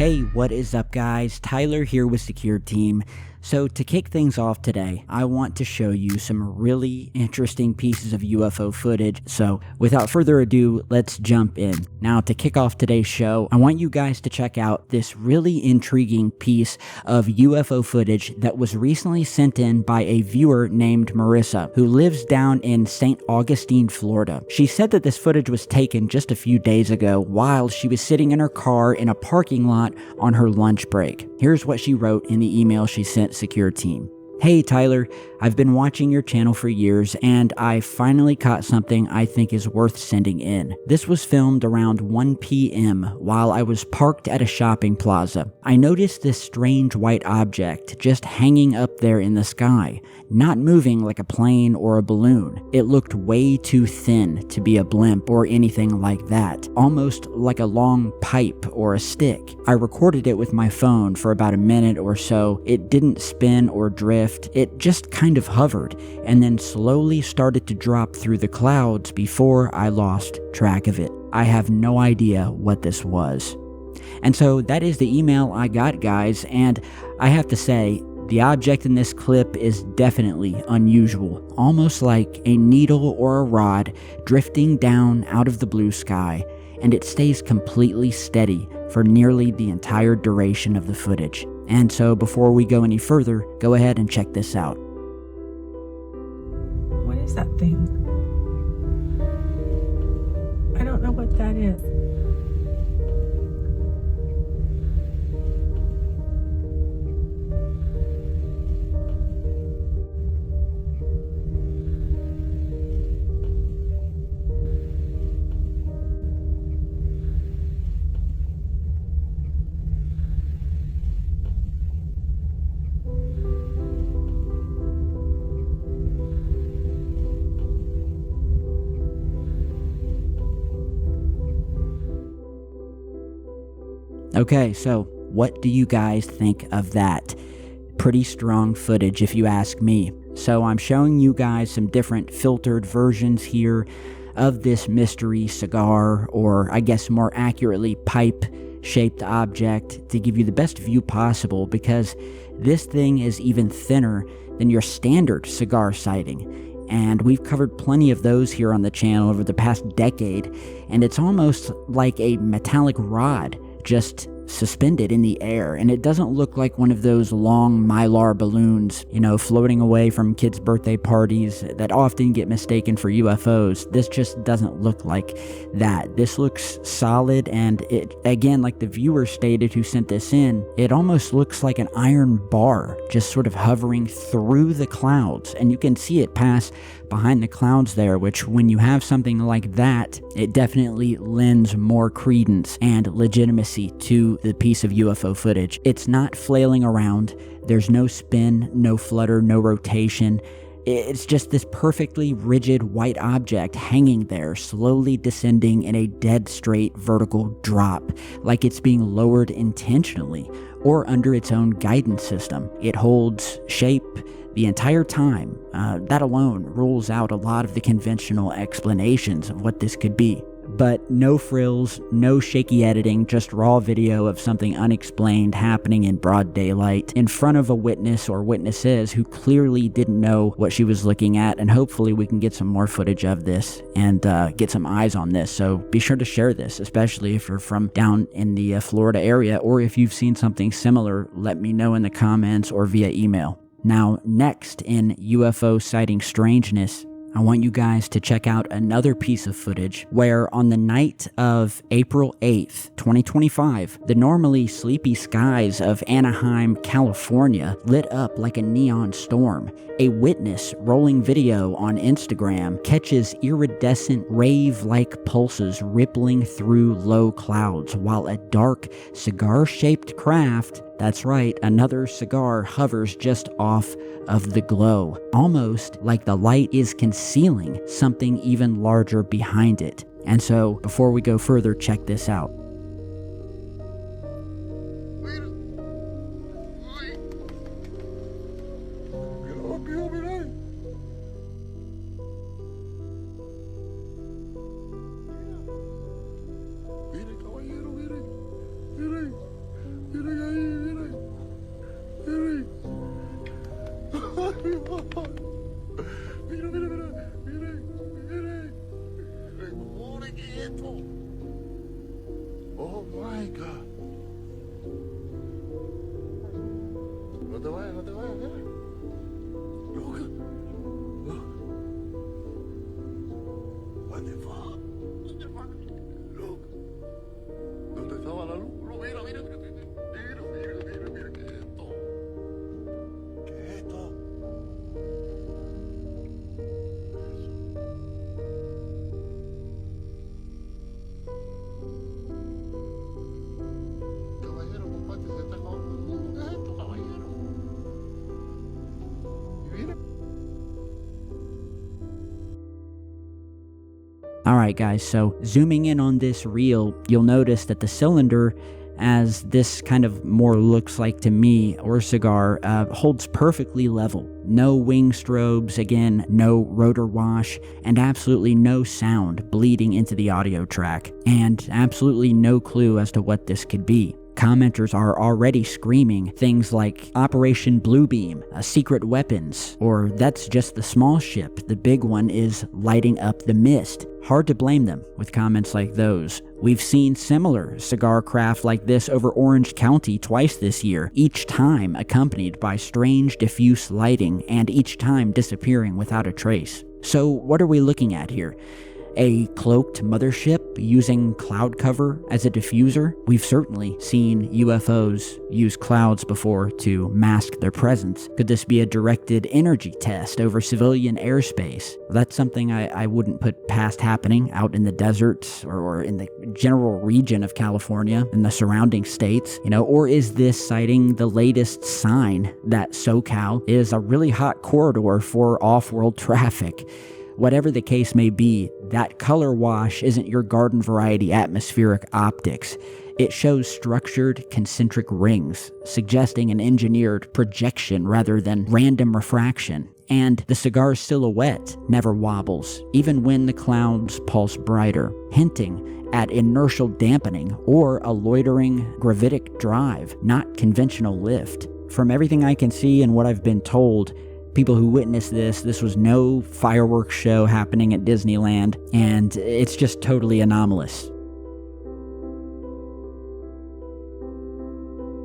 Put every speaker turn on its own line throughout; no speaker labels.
Hey, what is up guys? Tyler here with Secure Team. So to kick things off today, I want to show you some really interesting pieces of UFO footage. So without further ado, let's jump in. Now to kick off today's show, I want you guys to check out this really intriguing piece of UFO footage that was recently sent in by a viewer named Marissa, who lives down in St. Augustine, Florida. She said that this footage was taken just a few days ago while she was sitting in her car in a parking lot on her lunch break. Here's what she wrote in the email she sent Secure Team. Hey Tyler, I've been watching your channel for years and I finally caught something I think is worth sending in. This was filmed around 1 p.m. while I was parked at a shopping plaza. I noticed this strange white object just hanging up there in the sky, not moving like a plane or a balloon. It looked way too thin to be a blimp or anything like that, almost like a long pipe or a stick. I recorded it with my phone for about a minute or so. It didn't spin or drift. It just kind of hovered and then slowly started to drop through the clouds before I lost track of it. I have no idea what this was. And so that is the email I got, guys, and I have to say, the object in this clip is definitely unusual, almost like a needle or a rod drifting down out of the blue sky, and it stays completely steady for nearly the entire duration of the footage. And so before we go any further, go ahead and check this out.
What is that thing? I don't know what that is.
Okay, so what do you guys think of that? Pretty strong footage if you ask me. So I'm showing you guys some different filtered versions here of this mystery cigar, or I guess more accurately pipe-shaped object, to give you the best view possible, because this thing is even thinner than your standard cigar sighting. And we've covered plenty of those here on the channel over the past decade, and it's almost like a metallic rod just suspended in the air, and it doesn't look like one of those long mylar balloons, floating away from kids' birthday parties that often get mistaken for UFOs. This just doesn't look like that. This looks solid, and it, again, like the viewer stated who sent this in, it almost looks like an iron bar just sort of hovering through the clouds, and you can see it pass behind the clouds there, which when you have something like that, it definitely lends more credence and legitimacy to the piece of UFO footage. It's not flailing around, there's no spin, no flutter, no rotation. It's just this perfectly rigid white object hanging there, slowly descending in a dead straight vertical drop, like it's being lowered intentionally or under its own guidance system. It holds shape the entire time. That alone rules out a lot of the conventional explanations of what this could be. But no frills, no shaky editing, just raw video of something unexplained happening in broad daylight in front of a witness or witnesses who clearly didn't know what she was looking at, and hopefully we can get some more footage of this and get some eyes on this. So be sure to share this, especially if you're from down in the Florida area, or if you've seen something similar, let me know in the comments or via email. Now, next in UFO sighting strangeness, I want you guys to check out another piece of footage where on the night of April 8th, 2025, the normally sleepy skies of Anaheim, California lit up like a neon storm. A witness rolling video on Instagram catches iridescent rave-like pulses rippling through low clouds while a dark cigar-shaped craft, that's right, another cigar, hovers just off of the glow, almost like the light is concealing something even larger behind it. And so, before we go further, check this out.
esto? Oh my God. No te vayas, nena. Look. What the fuck? Look. ¿Dónde estaba la luz? Mira, mira, mira, mira, ¿qué es esto? ¿Qué es esto? Caballero, compadre, se está acabando. ¿Qué es esto, caballero? Y mira.
Alright guys, so zooming in on this reel, you'll notice that the cylinder, as this kind of more looks like to me, or cigar, holds perfectly level. No wing strobes, again, no rotor wash, and absolutely no sound bleeding into the audio track, and absolutely no clue as to what this could be. Commenters are already screaming things like Operation Bluebeam, secret weapons, or that's just the small ship, the big one is lighting up the mist. Hard to blame them with comments like those. We've seen similar cigar craft like this over Orange County twice this year, each time accompanied by strange diffuse lighting and each time disappearing without a trace. So what are we looking at here? A cloaked mothership using cloud cover as a diffuser? We've certainly seen UFOs use clouds before to mask their presence. Could this be a directed energy test over civilian airspace? That's something I wouldn't put past happening out in the deserts or in the general region of California and the surrounding states, or is this sighting the latest sign that SoCal is a really hot corridor for off-world traffic? Whatever the case may be, that color wash isn't your garden variety atmospheric optics. It shows structured concentric rings, suggesting an engineered projection rather than random refraction. And the cigar's silhouette never wobbles, even when the clouds pulse brighter, hinting at inertial dampening or a loitering gravitic drive, not conventional lift. From everything I can see and what I've been told, people who witnessed this was no fireworks show happening at Disneyland, and it's just totally anomalous.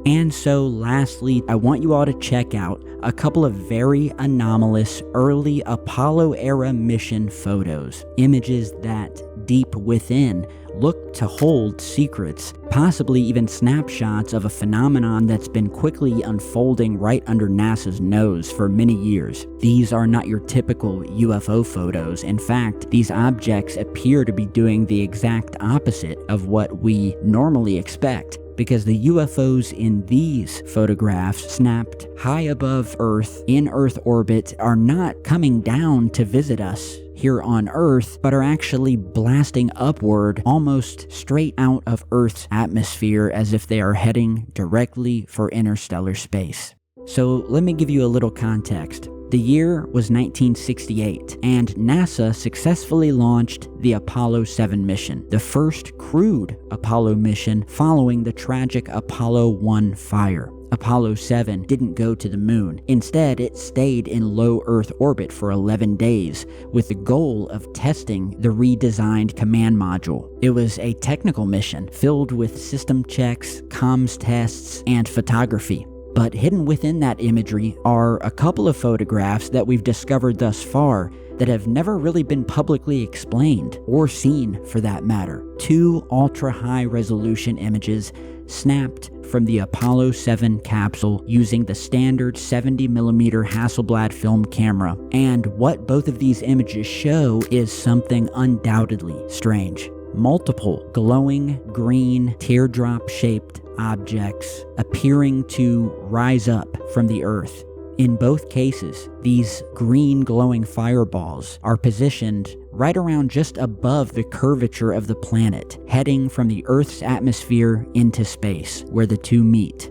And so lastly, I want you all to check out a couple of very anomalous early Apollo era mission photos, images that deep within look to hold secrets, possibly even snapshots of a phenomenon that's been quickly unfolding right under NASA's nose for many years. These are not your typical UFO photos. In fact, these objects appear to be doing the exact opposite of what we normally expect, because the UFOs in these photographs snapped high above Earth, in Earth orbit, are not coming down to visit us here on Earth, but are actually blasting upward almost straight out of Earth's atmosphere as if they are heading directly for interstellar space. So let me give you a little context. The year was 1968, and NASA successfully launched the Apollo 7 mission, the first crewed Apollo mission following the tragic Apollo 1 fire. Apollo 7 didn't go to the moon. Instead, it stayed in low Earth orbit for 11 days, with the goal of testing the redesigned command module. It was a technical mission filled with system checks, comms tests, and photography. But hidden within that imagery are a couple of photographs that we've discovered thus far that have never really been publicly explained, or seen for that matter. Two ultra-high resolution images snapped from the Apollo 7 capsule using the standard 70mm Hasselblad film camera. And what both of these images show is something undoubtedly strange. Multiple glowing green teardrop-shaped objects appearing to rise up from the Earth. In both cases, these green glowing fireballs are positioned right around just above the curvature of the planet, heading from the Earth's atmosphere into space, where the two meet.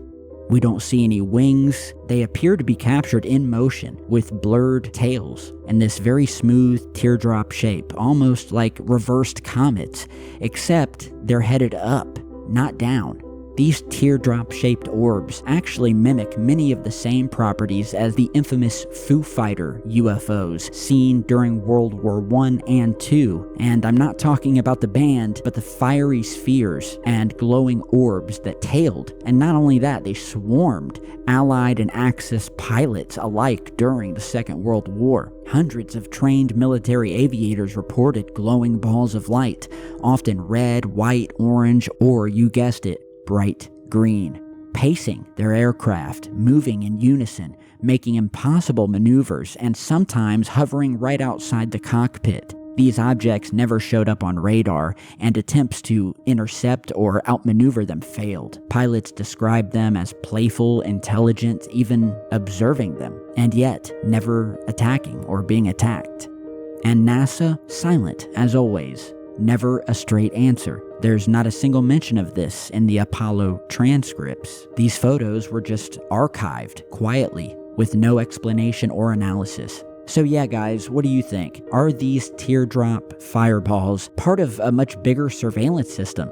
We don't see any wings. They appear to be captured in motion with blurred tails and this very smooth teardrop shape, almost like reversed comets, except they're headed up, not down. These teardrop-shaped orbs actually mimic many of the same properties as the infamous Foo Fighter UFOs seen during World War I and II, and I'm not talking about the band, but the fiery spheres and glowing orbs that tailed, and not only that, they swarmed Allied and Axis pilots alike during the Second World War. Hundreds of trained military aviators reported glowing balls of light, often red, white, orange, or, you guessed it, bright green, pacing their aircraft, moving in unison, making impossible maneuvers, and sometimes hovering right outside the cockpit. These objects never showed up on radar, and attempts to intercept or outmaneuver them failed. Pilots described them as playful, intelligent, even observing them, and yet never attacking or being attacked. And NASA, silent as always. Never a straight answer. There's not a single mention of this in the Apollo transcripts. These photos were just archived quietly, with no explanation or analysis. So yeah, guys, what do you think? Are these teardrop fireballs part of a much bigger surveillance system?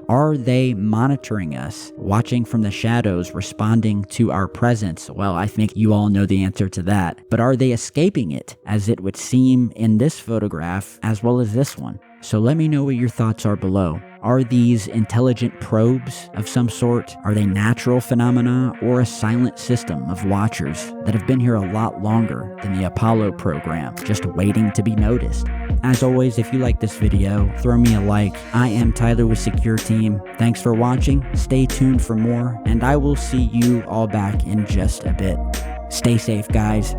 Are they monitoring us, watching from the shadows, responding to our presence? Well, I think you all know the answer to that. But are they escaping it, as it would seem in this photograph, as well as this one? So let me know what your thoughts are below. Are these intelligent probes of some sort? Are they natural phenomena or a silent system of watchers that have been here a lot longer than the Apollo program, just waiting to be noticed? As always, if you like this video, throw me a like. I am Tyler with Secure Team. Thanks for watching. Stay tuned for more, and I will see you all back in just a bit. Stay safe, guys.